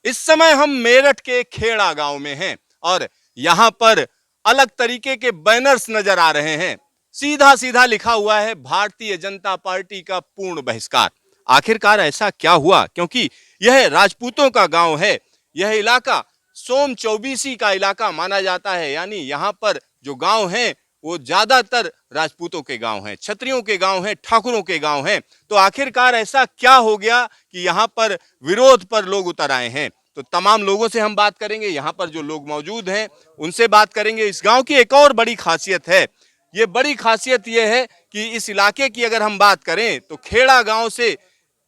इस समय हम मेरठ के खेड़ा गांव में हैं और यहां पर अलग तरीके के बैनर्स नजर आ रहे हैं। सीधा सीधा लिखा हुआ है भारतीय जनता पार्टी का पूर्ण बहिष्कार। आखिरकार ऐसा क्या हुआ? क्योंकि यह राजपूतों का गांव है। यह इलाका सोम चौबीसी का इलाका माना जाता है, यानी यहां पर जो गांव हैं वो ज्यादातर राजपूतों के गांव हैं, क्षत्रियों के गांव हैं, ठाकुरों के गांव हैं। तो आखिरकार ऐसा क्या हो गया कि यहां पर विरोध पर लोग उतर आए हैं? तो तमाम लोगों से हम बात करेंगे, यहां पर जो लोग मौजूद हैं उनसे बात करेंगे। इस गांव की एक और बड़ी खासियत है। ये बड़ी खासियत ये है कि इस इलाके की अगर हम बात करें तो खेड़ा गांव से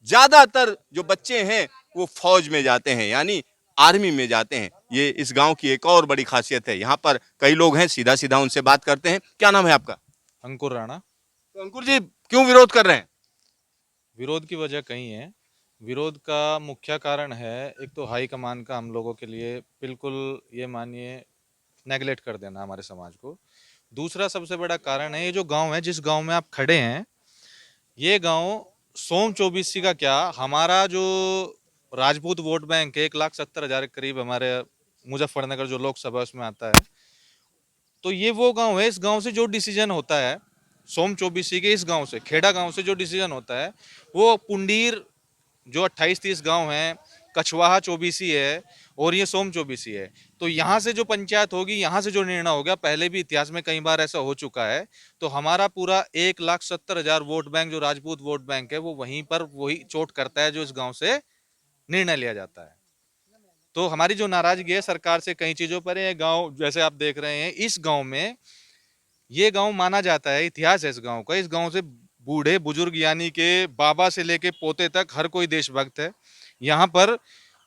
ज्यादातर जो बच्चे हैं वो फौज में जाते हैं, यानी आर्मी में जाते हैं। ये इस गांव की एक और बड़ी खासियत है। यहाँ पर कई लोग हैं, सीधा सीधा उनसे बात करते हैं। क्या नाम है आपका? अंकुर राणा। तो अंकुर जी, क्यों विरोध कर रहे हैं? विरोध की वजह कई है। विरोध का मुख्य कारण है, एक तो हाई कमान का हम लोगों के लिए बिल्कुल ये मानिए नेगलेक्ट कर देना हमारे समाज को। दूसरा सबसे बड़ा कारण है ये जो गांव है, जिस गांव में आप खड़े हैं, ये गांव सोम चौबीसी का क्या, हमारा जो राजपूत वोट बैंक है 1,70,000 के करीब, हमारे मुजफ्फरनगर जो लोकसभा उसमें आता है, तो ये वो गांव है। इस गांव से जो डिसीजन होता है, सोम चौबीसी के इस गांव से, खेड़ा गांव से जो डिसीजन होता है, वो पुंडीर जो 28-30 गांव हैं, कछवाहा चौबीसी है और ये सोम चौबीसी है। तो यहाँ से जो पंचायत होगी, यहाँ से जो निर्णय होगा, पहले भी इतिहास में कई बार ऐसा हो चुका है। तो हमारा पूरा 1,70,000 वोट बैंक जो राजपूत वोट बैंक है, वो वहीं पर वही चोट करता है जो इस गांव से निर्णय लिया जाता है। तो हमारी जो नाराजगी है सरकार से कई चीजों पर है। गांव जैसे आप देख रहे हैं, इस गांव में, ये गांव माना जाता है, इतिहास है इस गांव का, इस गांव से बूढ़े बुजुर्ग यानी के बाबा से लेके पोते तक हर कोई देशभक्त है। यहाँ पर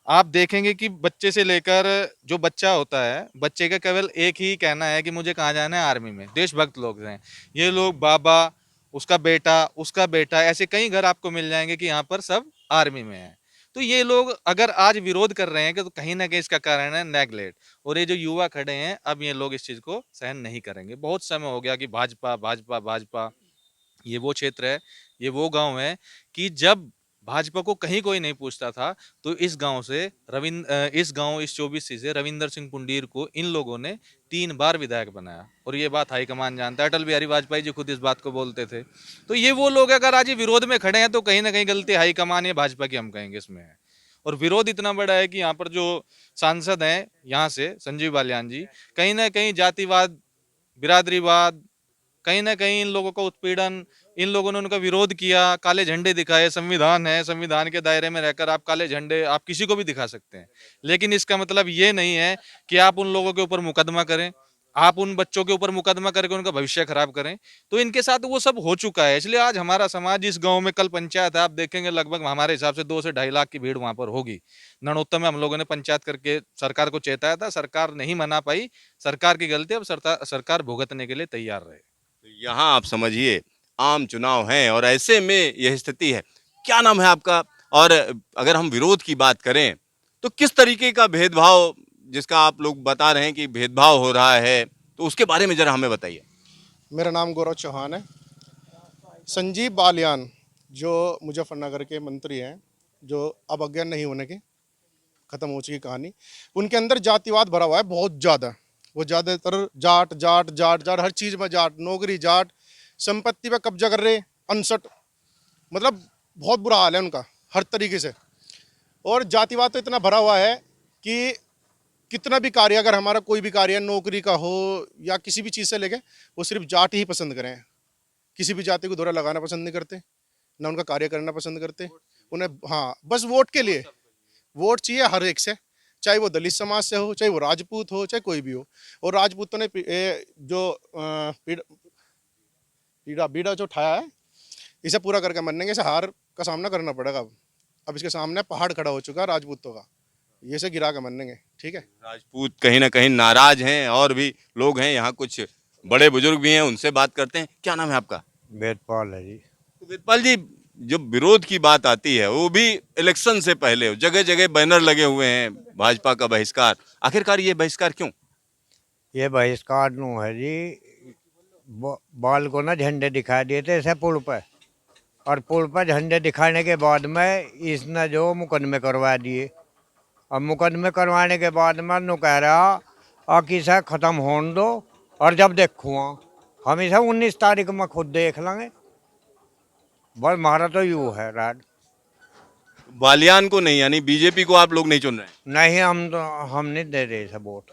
आप देखेंगे कि बच्चे से लेकर, जो बच्चा होता है, बच्चे का केवल एक ही कहना है कि मुझे कहाँ जाना है, आर्मी में। देशभक्त लोग हैं ये लोग। बाबा, उसका बेटा, ऐसे कई घर आपको मिल जाएंगे कि यहाँ पर सब आर्मी में है। तो ये लोग अगर आज विरोध कर रहे हैं कि, तो कहीं ना कहीं इसका कारण है नेगलेक्ट। और ये जो युवा खड़े हैं, अब ये लोग इस चीज को सहन नहीं करेंगे। बहुत समय हो गया कि भाजपा भाजपा भाजपा। ये वो क्षेत्र है, ये वो गांव है कि जब भाजपा को कहीं कोई नहीं पूछता था, तो इस 24सी से रविंदर सिंह पुंडीर को इन लोगों ने 3 बार विधायक बनाया। और ये बात हाईकमान जानता है, अटल बिहारी वाजपेयी जी खुद इस बात को बोलते थे। तो ये वो लोग अगर आज ये विरोध में खड़े हैं, तो कहीं ना कहीं गलती हाईकमान या भाजपा की हम कहेंगे इसमें है। और विरोध इतना बड़ा है कि यहाँ पर जो सांसद हैं यहाँ से, संजीव बालियान जी, कहीं ना कहीं जातिवाद, बिरादरीवाद, कहीं ना कहीं इन लोगों का उत्पीड़न, इन लोगों ने उनका विरोध किया, काले झंडे दिखाए। संविधान है, संविधान के दायरे में रहकर आप काले झंडे आप किसी को भी दिखा सकते हैं, लेकिन इसका मतलब ये नहीं है कि आप उन लोगों के ऊपर मुकदमा करें, आप उन बच्चों के ऊपर मुकदमा करके उनका भविष्य खराब करें। तो इनके साथ वो सब हो चुका है। इसलिए आज हमारा समाज, इस गांव में कल पंचायत है, आप देखेंगे लगभग हमारे हिसाब से 2 से 2.5 लाख की भीड़ वहां पर होगी। नरोत्तम में हम लोगों ने पंचायत करके सरकार को चेताया था, सरकार नहीं मना पाई। सरकार की गलती, अब सरकार भुगतने के लिए तैयार रहे। तो यहाँ आप समझिए, आम चुनाव हैं और ऐसे में यह स्थिति है। क्या नाम है आपका? और अगर हम विरोध की बात करें तो किस तरीके का भेदभाव, जिसका आप लोग बता रहे हैं कि भेदभाव हो रहा है, तो उसके बारे में जरा हमें बताइए। मेरा नाम गौरव चौहान है। संजीव बालियान जो मुजफ्फरनगर के मंत्री हैं, जो अब अज्ञान नहीं होने की ख़त्म हो चुकी कहानी, उनके अंदर जातिवाद भरा हुआ है बहुत ज़्यादा। वो ज़्यादातर जाट जाट जाट जाट, हर चीज़ में जाट, नौकरी जाट, संपत्ति पे कब्जा कर रहे, अनसट, मतलब बहुत बुरा हाल है उनका हर तरीके से। और जातिवाद तो इतना भरा हुआ है कि कितना भी कार्य, अगर हमारा कोई भी कार्य नौकरी का हो या किसी भी चीज़ से लेके, वो सिर्फ जाट ही पसंद करें। किसी भी जाति को दोहरा लगाना पसंद नहीं करते, ना उनका कार्य करना पसंद करते। उन्हें हाँ, बस वोट के लिए वोट चाहिए हर एक से, चाहे वो दलित समाज से हो, चाहे वो राजपूत हो, चाहे कोई भी हो। और राजपूतों ने जो पीड़ा बीड़ा जो उठाया है, इसे पूरा करके मरने, इसे हार का सामना करना पड़ेगा। अब इसके सामने पहाड़ खड़ा हो चुका है राजपूतों का, ये से गिरा के मरनेंगे। ठीक है। राजपूत कहीं ना कहीं नाराज हैं और भी लोग हैं, यहाँ कुछ बड़े बुजुर्ग भी हैं, उनसे बात करते हैं। क्या नाम है आपका? वेदपाल है जी। तो वेदपाल जी, जब विरोध की बात आती है, वो भी इलेक्शन से पहले, जगह जगह बैनर लगे हुए हैं भाजपा का बहिष्कार। आखिरकार ये बहिष्कार क्यों? ये बहिष्कार नु है जी। बाल को ना झंडे दिखा दिए थे ऐसे पुल पर, और पुल पर झंडे दिखाने के बाद में इसने जो मुकदमे करवा दिए, अब मुकदमे करवाने के बाद मैं नु कह रहा कि इसे ख़त्म होने दो और जब देखूँ हम इसे 19 तारीख में खुद देख लेंगे। बस हमारा तो यूँ है राज। बालियान को नहीं, यानी बीजेपी को आप लोग नहीं चुन रहे हैं। नहीं, हम नहीं दे रहे इसे वोट।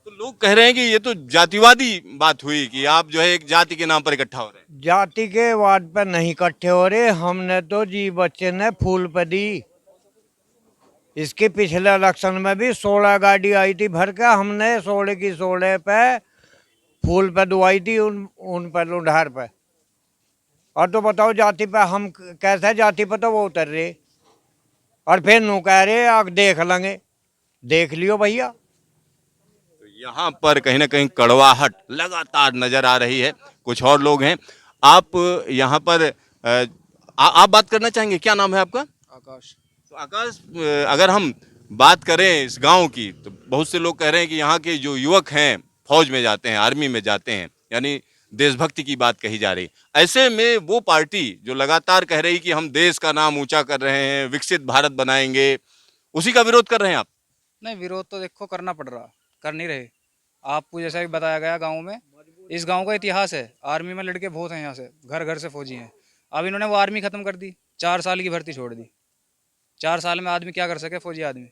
तो लोग कह रहे हैं कि ये तो जातिवादी बात हुई कि आप जो है एक जाति के नाम पर इकट्ठा हो रहे हैं। जाति के वाद पे नहीं इकट्ठे हो रहे, हमने तो जी बच्चे ने फूल पे दी। इसके पिछले इलेक्शन में भी 16 गाड़ी आई थी भर के, हमने 16 की 16 पे फूल पे दुआई थी उन पे लुढ़ार पे। और तो बताओ जाति पे हम कैसे जाति पे तो वो उतर रहे और फिर नू कह रहे अब देख लेंगे। देख लियो भैया। तो यहाँ पर कहीं ना कहीं कड़वाहट लगातार नजर आ रही है। कुछ और लोग हैं। आप यहाँ पर आप बात करना चाहेंगे, क्या नाम है आपका? आकाश। तो आकाश, अगर हम बात करें इस गांव की तो बहुत से लोग कह रहे हैं कि यहाँ के जो युवक हैं फौज में जाते हैं, आर्मी में जाते हैं, यानी देशभक्ति की बात कही जा रही। ऐसे में वो पार्टी जो लगातार कह रही कि हम देश का नाम ऊंचा कर रहे हैं, विकसित भारत बनाएंगे, उसी का विरोध कर रहे हैं आप? नहीं, विरोध तो देखो करना पड़ रहा, कर नहीं रहे। आपको जैसा कि बताया गया गांव में, इस गांव का इतिहास है, आर्मी में लड़के बहुत हैं, यहाँ से घर घर से फौजी हैं। अब इन्होंने वो आर्मी खत्म कर दी, 4 साल की भर्ती छोड़ दी। 4 साल में आदमी क्या कर सके? फौजी आदमी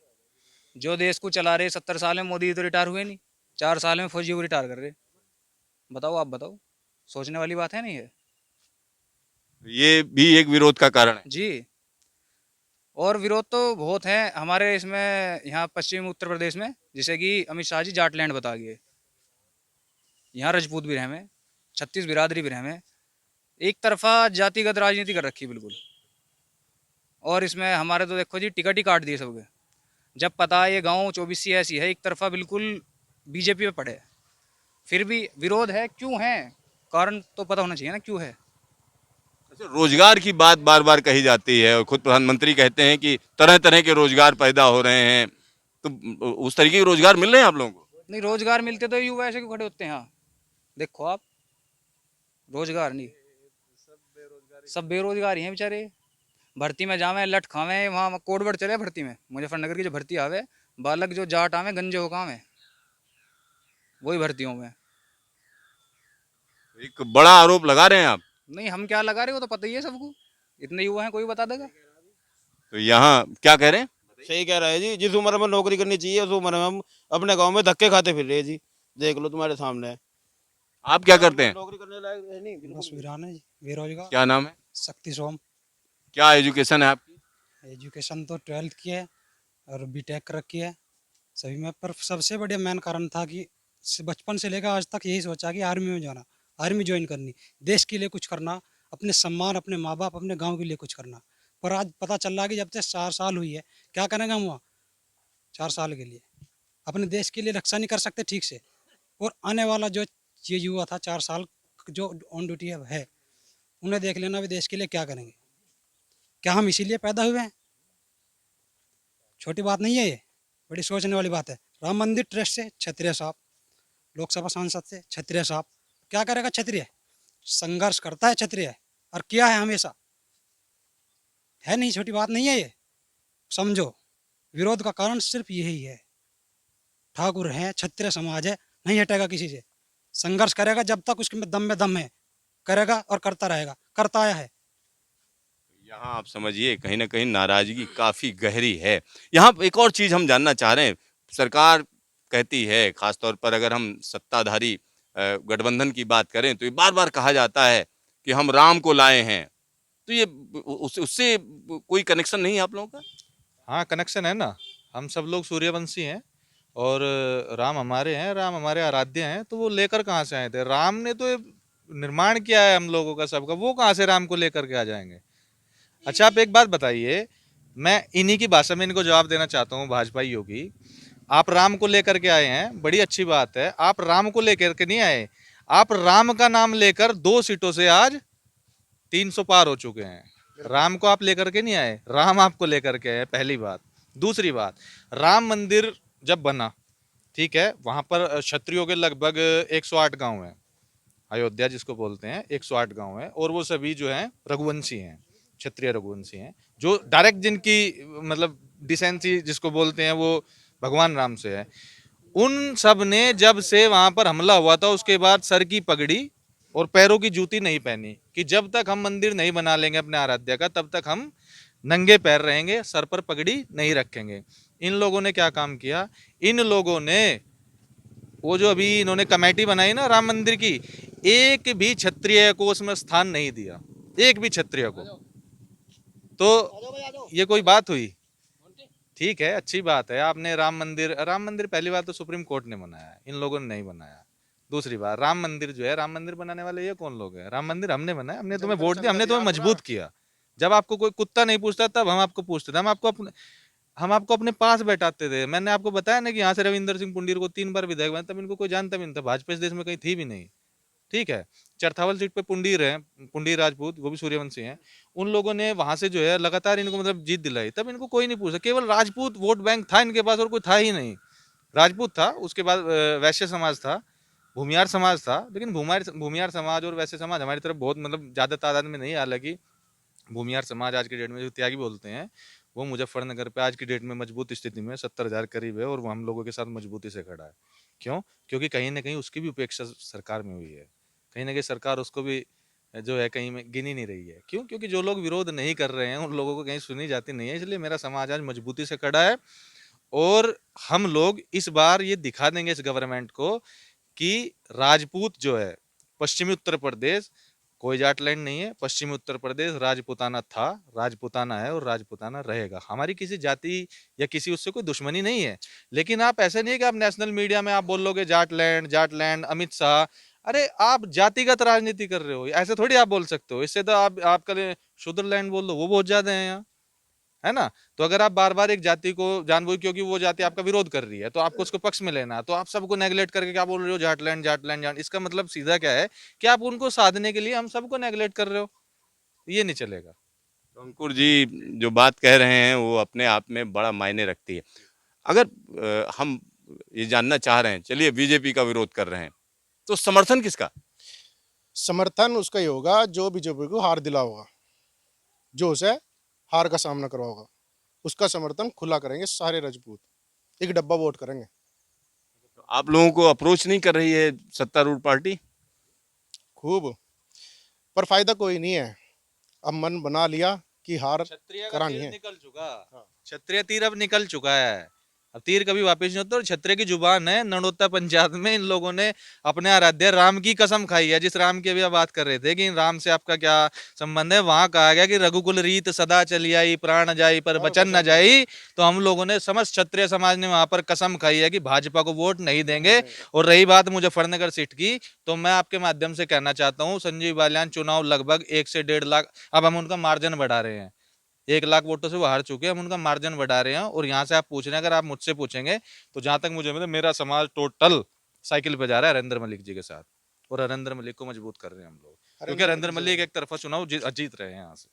जो देश को चला रहे 70 साल में, मोदी तो रिटायर हुए नहीं, 4 साल में फौजी को रिटायर कर रहे। बताओ, आप बताओ, सोचने वाली बात है नहीं है? ये भी एक विरोध का कारण है जी। और विरोध तो बहुत हैं हमारे इसमें, यहाँ पश्चिमी उत्तर प्रदेश में, जैसे कि अमित शाह जी जाटलैंड बता गए। यहाँ राजपूत भी रहे हैं, 36 बिरादरी भी रहे हैं, एक तरफा जातिगत राजनीति कर रखी बिल्कुल। और इसमें हमारे तो देखो जी टिकट ही काट दिए सबके। जब पता है ये गांव 24 ऐसी है, एक तरफा बिल्कुल बीजेपी पे पड़े, फिर भी विरोध है। क्यों है? कारण तो पता होना चाहिए ना, क्यों है। अच्छा, रोजगार की बात बार बार कही जाती है और खुद प्रधानमंत्री कहते हैं कि तरह तरह के रोजगार पैदा हो रहे हैं। तो उस तरीके के रोजगार मिल रहे हैं आप लोगों को? नहीं, रोजगार मिलते तो युवा ऐसे क्यों खड़े होते हैं? यहाँ देखो आप, रोजगार नहीं, सब बेरोजगार ही हैं बेचारे। भर्ती में जावे लट खावे, वहाँ कोडवर्ड चले भर्ती में। मुजफ्फरनगर की जो भर्ती आवे, बालक जो जाट आवे गंजे हो काम है, वही भर्तियों में। एक बड़ा आरोप लगा रहे हैं आप। नहीं, हम क्या लगा रहे हो तो पता ही है सबको, इतने युवा हैं, कोई बता देगा। तो यहाँ क्या कह रहे हैं? सही कह रहा है जी, जिस उम्र में नौकरी करनी चाहिए उस उम्र में हम अपने गांव में धक्के खाते फिर रहे हैं जी। देख लो तुम्हारे सामने है। आप क्या करते हैं? नौकरी करने लायक है नहीं, बिल्कुल बस भी। वीरान है जी, बेरोजगार। क्या नाम है? शक्ति सोम। क्या एजुकेशन है आपकी? एजुकेशन तो 12th की है और बीटेक कर रखी है सभी में। पर सबसे बढ़िया मेन कारण था कि बचपन से लेकर आज तक यही सोचा कि आर्मी में जाना, आर्मी ज्वाइन करनी, देश के लिए कुछ करना, अपने सम्मान, अपने माँ बाप, अपने गांव के लिए कुछ करना। पर आज पता चल रहा है कि जब से 4 साल हुई है, क्या करेंगे हम वहाँ 4 साल के लिए? अपने देश के लिए रक्षा नहीं कर सकते ठीक से। और आने वाला जो ये युवा था 4 साल जो ऑन ड्यूटी है, उन्हें देख लेना भी देश के लिए क्या करेंगे। क्या हम इसीलिए पैदा हुए हैं? छोटी बात नहीं है ये, बड़ी सोचने वाली बात है। राम मंदिर ट्रस्ट से क्षत्रिय साहब, लोकसभा सांसद से क्षत्रिय साहब, क्या करेगा क्षत्रिय? संघर्ष करता है क्षत्रिय और किया है हमेशा, है नहीं, छोटी बात नहीं है ये। समझो, विरोध का कारण सिर्फ यही है। ठाकुर हैं, क्षत्रिय समाज है, नहीं हटेगा किसी से। संघर्ष करेगा जब तक उसके में दम है, करेगा और करता रहेगा, करता आया है। यहाँ आप समझिए कहीं ना कहीं नाराजगी काफी गहरी है। यहाँ एक और चीज हम जानना चाह रहे हैं। सरकार कहती है, खासतौर पर अगर हम सत्ताधारी गठबंधन की बात करें, तो ये बार बार कहा जाता है कि हम राम को लाए हैं। तो ये उससे कोई कनेक्शन नहीं है आप लोगों का? हाँ, कनेक्शन है ना। हम सब लोग सूर्यवंशी हैं और राम हमारे हैं, राम हमारे आराध्य हैं। तो वो लेकर कहाँ से आए थे? राम ने तो ये निर्माण किया है हम लोगों का सबका, वो कहाँ से राम को लेकर के आ जाएंगे? अच्छा, आप एक बात बताइए, मैं इन्हीं की भाषा में इनको जवाब देना चाहता हूँ, भाजपाइयों की। आप राम को लेकर के आए हैं, बड़ी अच्छी बात है। आप राम को लेकर के नहीं आए, आप राम का नाम लेकर 2 सीटों से आज 300 पार हो चुके हैं। राम को आप लेकर के नहीं आए, राम आपको लेकर के आए, पहली बात। दूसरी बात, राम मंदिर जब बना, ठीक है, वहां पर क्षत्रियों के लगभग 108 गांव हैं, अयोध्या जिसको बोलते हैं, 108 गांव हैं, और वो सभी जो हैं रघुवंशी हैं, क्षत्रिय रघुवंशी हैं, जो डायरेक्ट जिनकी मतलब डिसेंसी जिसको बोलते हैं वो भगवान राम से है। उन सब ने जब से वहां पर हमला हुआ था उसके बाद सर की पगड़ी और पैरों की जूती नहीं पहनी कि जब तक हम मंदिर नहीं बना लेंगे अपने आराध्य का तब तक हम नंगे पैर रहेंगे, सर पर पगड़ी नहीं रखेंगे। इन लोगों ने क्या काम किया, इन लोगों ने वो जो अभी इन्होंने कमेटी बनाई ना राम मंदिर की, एक भी क्षत्रिय को उसमें स्थान नहीं दिया, एक भी क्षत्रिय को। तो ये कोई बात हुई? ठीक है, अच्छी बात है, आपने राम मंदिर पहली बात तो सुप्रीम कोर्ट ने बनाया है, इन लोगों ने नहीं बनाया। दूसरी बात, राम मंदिर जो है, राम मंदिर बनाने वाले ये कौन लोग हैं? राम मंदिर हमने बनाया, हमने तुम्हें वोट दिया, हमने तुम्हें मजबूत किया। जब आपको कोई कुत्ता नहीं पूछता तब हम आपको पूछते थे, हम आपको अपने पास बैठाते थे। मैंने आपको बताया ना कि यहाँ से रविंदर सिंह पुंडीर को 3 बार विधायक बना, तब इनको कोई जानता भी नहीं था, भाजपा इस देश में कहीं थी भी नहीं। ठीक है, चरथावल सीट पे पुंडीर है, पुंडीर राजपूत, वो भी सूर्यवंशी हैं। उन लोगों ने वहां से जो है लगातार इनको मतलब जीत दिलाई, तब इनको कोई नहीं पूछा। केवल राजपूत वोट बैंक था इनके पास और कोई था ही नहीं। राजपूत था, उसके बाद वैश्य समाज था, भूमियार समाज था, लेकिन भूमियार समाज और वैश्य समाज हमारी तरफ बहुत मतलब ज्यादा तादाद में नहीं। हालांकि भूमियार समाज आज के डेट में जो त्यागी बोलते हैं वो मुजफ्फरनगर पे आज की डेट में मजबूत स्थिति में 70,000 करीब है और वो हम लोगों के साथ मजबूती से खड़ा है। क्यों? क्योंकि कहीं ना कहीं उसकी भी उपेक्षा सरकार में हुई है, कहीं ना कहीं सरकार उसको भी जो है कहीं में गिनी नहीं रही है। क्यों? क्योंकि जो लोग विरोध नहीं कर रहे हैं उन लोगों को कहीं सुनी जाती नहीं है। इसलिए मेरा समाज आज मजबूती से खड़ा है और हम लोग इस बार ये दिखा देंगे इस गवर्नमेंट को कि राजपूत जो है, पश्चिमी उत्तर प्रदेश कोई जाटलैंड नहीं है, पश्चिमी उत्तर प्रदेश राजपूताना था, राजपूताना है और राजपूताना रहेगा। हमारी किसी जाति या किसी उससे कोई दुश्मनी नहीं है। लेकिन आप ऐसे नहीं है कि आप नेशनल मीडिया में आप बोल लोगे जाटलैंड जाटलैंड अमित शाह, अरे आप जातिगत राजनीति कर रहे हो, ऐसे थोड़ी आप बोल सकते हो। इससे तो आपका शुद्रलैंड बोल दो, वो बहुत ज्यादा है यहाँ, है ना। तो अगर आप बार बार एक जाति को जानबूझ क्योंकि वो जाति आपका विरोध कर रही है तो आपको उसको पक्ष में लेना, तो आप सबको नेगलेक्ट करके क्या बोल रहे हो जाटलैंड जाटलैंड जाट, इसका मतलब सीधा क्या है कि आप उनको साधने के लिए हम सबको नेगलेक्ट कर रहे हो। ये नहीं चलेगा। तो अंकुर जी जो बात कह रहे हैं वो अपने आप में बड़ा मायने रखती है। अगर हम ये जानना चाह रहे हैं, चलिए बीजेपी का विरोध कर रहे हैं तो समर्थन किसका? समर्थन उसका ही होगा जो बीजेपी को हार दिला होगा, जो उसे हार का सामना करवाओगा, उसका समर्थन खुला करेंगे सारे राजपूत, एक डब्बा वोट करेंगे। तो आप लोगों को अप्रोच नहीं कर रही है सत्तारूढ़ पार्टी? खूब, पर फायदा कोई नहीं है। अब मन बना लिया कि हार क्षत्रिय का करानी तीर है। निकल चुका, क्षत्रिय तीर अब निकल चुका है, अब तीर कभी वापस नहीं होता। और क्षत्रिय की जुबान है, नड़ोत्ता पंचायत में इन लोगों ने अपने आराध्य राम की कसम खाई है। जिस राम की अभी आप बात कर रहे थे कि राम से आपका क्या संबंध है, वहां कहा गया कि रघुकुल रीत सदा चली आई, प्राण जाई पर वचन न जाई। तो हम लोगों ने समस्त क्षत्रिय समाज ने वहां पर कसम खाई है कि भाजपा को वोट नहीं देंगे। और रही बात मुजफ्फरनगर सीट की, तो मैं आपके माध्यम से कहना चाहता हूँ संजीव बालियान चुनाव लगभग 1 से 1.5 लाख, अब हम उनका मार्जिन बढ़ा रहे हैं, 1 लाख वोटों से वो हार चुके हैं, हम उनका मार्जिन बढ़ा रहे हैं। और यहाँ से आप पूछ रहे हैं, अगर आप मुझसे पूछेंगे तो जहां तक मुझे मतलब मेरा समाज टोटल साइकिल पे जा रहा है हरेंद्र मलिक जी के साथ, और हरेंद्र मलिक को मजबूत कर रहे हैं हम लोग, क्योंकि हरेंद्र मलिक एक तरफा चुनाव जीत रहे हैं यहाँ से।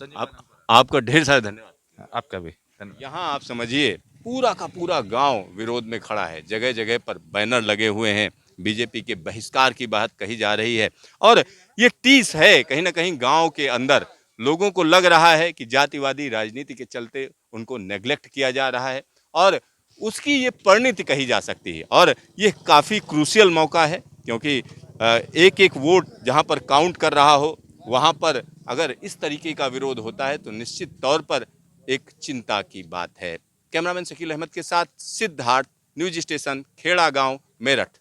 संजीव आप भाई, आपका ढेर सारा धन्यवाद। आपका भी धन्यवाद। यहाँ आप समझिए पूरा का पूरा गांव विरोध में खड़ा है, जगह जगह पर बैनर लगे हुए हैं, बीजेपी के बहिष्कार की बात कही जा रही है। और ये टीस है कहीं ना कहीं गांव के अंदर, लोगों को लग रहा है कि जातिवादी राजनीति के चलते उनको नेग्लेक्ट किया जा रहा है और उसकी ये परिणति कही जा सकती है। और ये काफ़ी क्रूशियल मौका है क्योंकि एक एक वोट जहाँ पर काउंट कर रहा हो वहाँ पर अगर इस तरीके का विरोध होता है तो निश्चित तौर पर एक चिंता की बात है। कैमरामैन शकील अहमद के साथ सिद्धार्थ, न्यूज स्टेशन खेड़ा गांव, मेरठ।